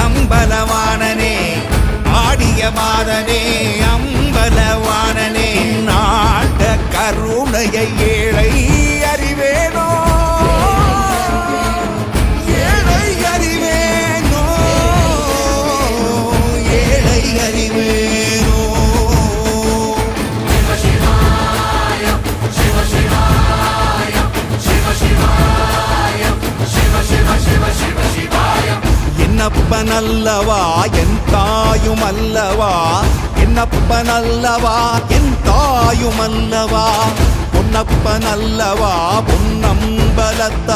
அம்பலவாணனே ஆடிய மாதனே அம்பலவாணனே நாட கருணையை ஏழை அறிவேனோ ஏழை அறிவேனோ ஏழை அறிவேனோ என்னப்பனல்லவா என் தாயும் அல்லவா என்னப்பனல்லவா என் தாயும் அல்லவா பொன்னப்பனல்லவா பொன்னம்பலத்த